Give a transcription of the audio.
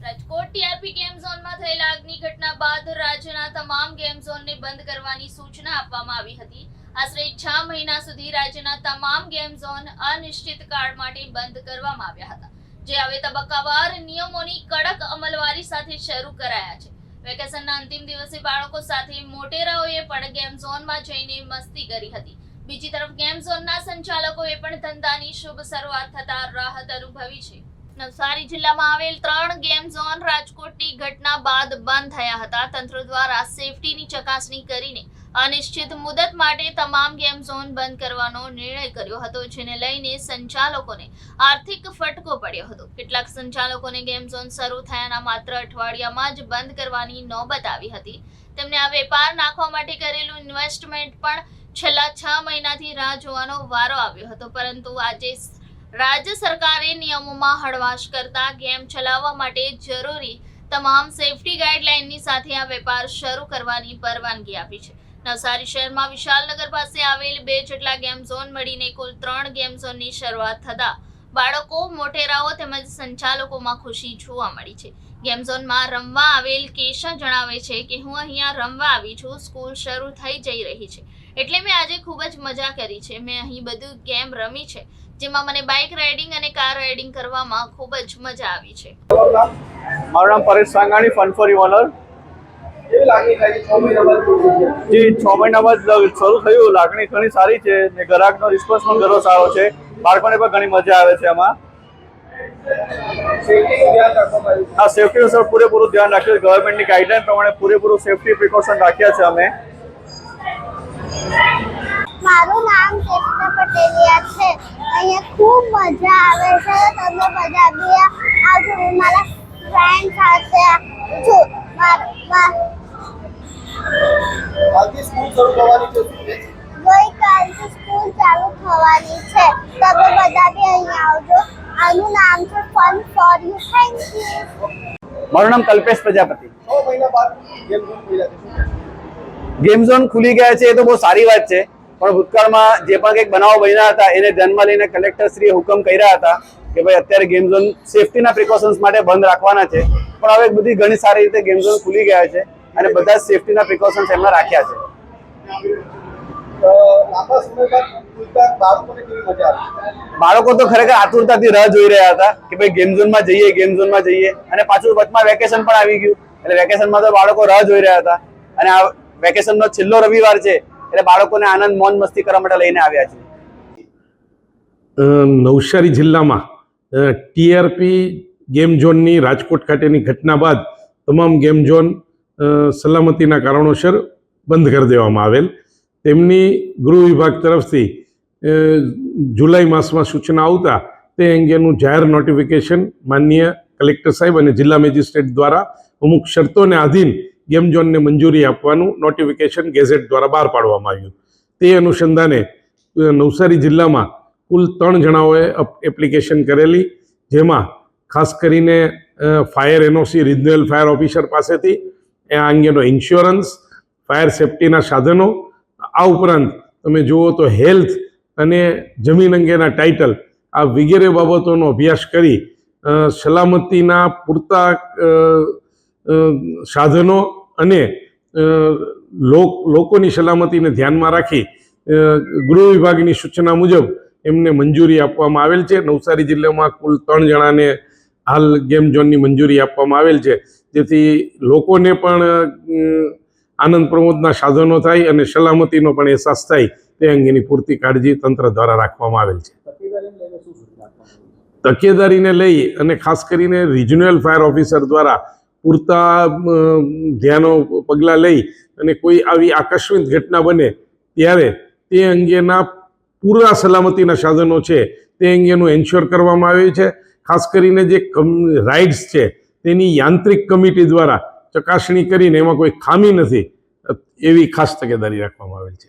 Rajkot TRP game ઝોનમાં થયેલા આગની ઘટના બાદ રાજ્યના તમામ ગેમ ઝોનને બંધ કરવાની સૂચના આપવામાં આવી હતી। આશરે 6 મહિના સુધી રાજ્યના તમામ ગેમ ઝોન અનિશ્ચિત કાળ માટે બંધ કરવામાં આવ્યા હતા, જે હવે તબક્કાવાર નિયમોની કડક અમલવારી સાથે શરૂ કરાયા છે। વેકેશનના અંતિમ દિવસે બાળકો સાથે મોટેરાઓએ પણ ગેમ ઝોનમાં જઈને મસ્તી કરી હતી। બીજી તરફ ગેમ ઝોનના સંચાલકોએ પણ ધંધાની શુભ શરૂઆત થતા રાહત અનુભવી છે। નવસારી જિલ્લામાં આવેલ 3 ગેમ ઝોન રાજકોટની ઘટના બાદ બંધ થયા હતા। તંત્ર દ્વારા સેફટીની ચકાસણી કરીને અનિશ્ચિત મુદત માટે તમામ ગેમ ઝોન બંધ કરવાનો નિર્ણય કર્યો હતો, જેને લઈને સંચાલકોને આર્થિક ફટકો પડ્યો હતો। કેટલાક સંચાલકોને ગેમ ઝોન શરૂ થયાના માત્ર અઠવાડિયામાં જ બંધ કરવાની નોબત આવી હતી। તેમને આ વેપાર નાખવા માટે કરેલું ઇન્વેસ્ટમેન્ટ પણ છેલ્લા 6 મહિનાથી રાહ જોવાનો વારો આવ્યો હતો, પરંતુ આજે રાજ્ય સરકારે નિયમોમાં હળવાશ કરતા ગેમ ચલાવવા માટે જરૂરી તમામ સેફટી ગાઈડલાઈનની સાથે આ વેપાર શરૂ કરવાની પરવાનગી આપી છે। નવસારી શહેરમાં વિશાલનગર પાસે આવેલ 2 જેટલા ગેમ ઝોન મળીને કુલ 3 ગેમ ઝોનની શરૂઆત થતા બાળકો, મોટેરાઓ તેમજ સંચાલકોમાં ખુશી જોવા મળી છે। ગેમ ઝોનમાં રમવા આવેલ કેશા જણાવે છે કે હું અહીંયા રમવા આવી છું, સ્કૂલ શરૂ થઈ જઈ રહી છે એટલે મેં આજે ખૂબ જ મજા કરી છે। મેં અહીં બધું ગેમ રમી છે, જેમાં મને બાઇક રાઇડિંગ અને કાર રાઇડિંગ કરવામાં ખૂબ જ મજા આવી છે। મારું નામ Paresh Sangani, fun for owner. જી 6 મહિના બાદ શરૂ થયું, લાગણી ઘણી સારી છે ને ગ્રાહકનો રિસ્પોન્સ પણ ઘણો સારો છે, બાળકોને પણ ઘણી મજા આવે છે આમાં। હા, સેફટીનું સર પૂરેપૂરું ધ્યાન રાખ્યું છે, ગવર્મેન્ટની ગાઈડલાઈન પ્રમાણે પૂરેપૂરું સેફટી પ્રિકોશન રાખ્યા છે અમે। મારું નામ કૃષ્ણ પટેલિયા છે। અહીંયા ખૂબ મજા આવે છે, તમને મજા બી આવશે। મારા ફ્રેન્ડ સાથે છું। આજથી સ્કૂલ શરૂ થવાની છે, ગઈકાલથી સ્કૂલ ચાલુ થવાની છે, તમે બધા બી અહીંયા આવજો। આનું નામ છે fun for you. Thank you. મારું નામ કલ્પેશ પ્રજાપતિ। 6 મહિના બાદ ગેમ ઝોન ખુલ્યા છે। ગેમ ઝોન ખુલી ગયા છે એ તો બહુ સારી વાત છે, પણ ભૂતકાળમાં જે પણ કંઈક બનાવો બન્યા હતા એને ધ્યાનમાં લઈને કલેક્ટરશ્રીએ હુકમ કર્યા હતા કે ભાઈ અત્યારે ગેમ ઝોન સેફટીના પ્રિકોશન્સ માટે બંધ રાખવાના છે, પણ હવે બધી ઘણી સારી રીતે ગેમ ઝોન ખુલી ગયા છે અને બધા સેફટીના પ્રિકોશન્સ એમના રાખ્યા છે। લાંબા સમય બાદ ખુલતા બાળકોને કેવી મજા આવી? બાળકો તો ખરેખર આતુરતાથી રાહ જોઈ રહ્યા હતા કે ભાઈ ગેમ ઝોનમાં જઈએ, અને પાછું વચમાં વેકેશન પણ આવી ગયું એટલે વેકેશનમાં તો બાળકો રાહ જોઈ રહ્યા હતા, અને આ વેકેશનનો છેલ્લો રવિવાર છે એટલે બાળકોને આનંદ મોજ મસ્તી કરવા માટે લઈને આવ્યા છે। નવસારી જિલ્લામાં ટીઆરપી ગેમ ઝોનની રાજકોટ ખાતેની ઘટના બાદ તમામ ગેમ ઝોન સલામતીના કારણોસર બંધ કરી દેવામાં આવેલ। તેમની ગૃહ વિભાગ તરફથી જુલાઈ માસમાં સૂચના આવતા તે અંગેનું જાહેર નોટિફિકેશન માનનીય કલેક્ટર સાહેબ અને જિલ્લા મેજિસ્ટ્રેટ દ્વારા અમુક શરતોને આધીન ગેમ ઝોનને મંજૂરી આપવાનું નોટિફિકેશન ગેઝેટ દ્વારા બહાર પાડવામાં આવ્યું। તે અનુસંધાને નવસારી જિલ્લામાં કુલ 3 જણાઓએ એપ્લિકેશન કરેલી, જેમાં ખાસ કરીને fire NOC regional fire officer પાસેથી આ અંગેનો ઇન્સ્યોરન્સ, ફાયર સેફટીના સાધનો, આ ઉપરાંત તમે જુઓ તો હેલ્થ અને જમીન અંગેના ટાઇટલ, આ વગેરે બાબતોનો અભ્યાસ કરી સલામતીના પૂરતા સાધનો અને લોકોની સલામતીને ધ્યાનમાં રાખી ગૃહ વિભાગની સૂચના મુજબ એમને મંજૂરી આપવામાં આવેલ છે। નવસારી જિલ્લામાં કુલ 3 જણાને હાલ ગેમ ઝોનની મંજૂરી આપવામાં આવેલ છે, જેથી લોકોને પણ આનંદ પ્રમોદના સાધનો થાય અને સલામતીનો પણ અહેસાસ થાય તે અંગેની પૂરતી કાળજી તંત્ર દ્વારા રાખવામાં આવેલ છે। તકેદારીને લઈ અને ખાસ કરીને રિજનલ ફાયર ઓફિસર દ્વારા પૂરતા પગલાં લઈ અને કોઈ આવી આકસ્મિક ઘટના બને ત્યારે તે અંગેના પૂરા સલામતીના સાધનો છે તે અંગેનું એન્શ્યોર કરવામાં આવે છે। ખાસ કરીને જે રાઇડ્સ છે તેની યાંત્રિક કમિટી દ્વારા ચકાસણી કરીને એમાં કોઈ ખામી નથી એવી ખાસ તકેદારી રાખવામાં આવેલ છે।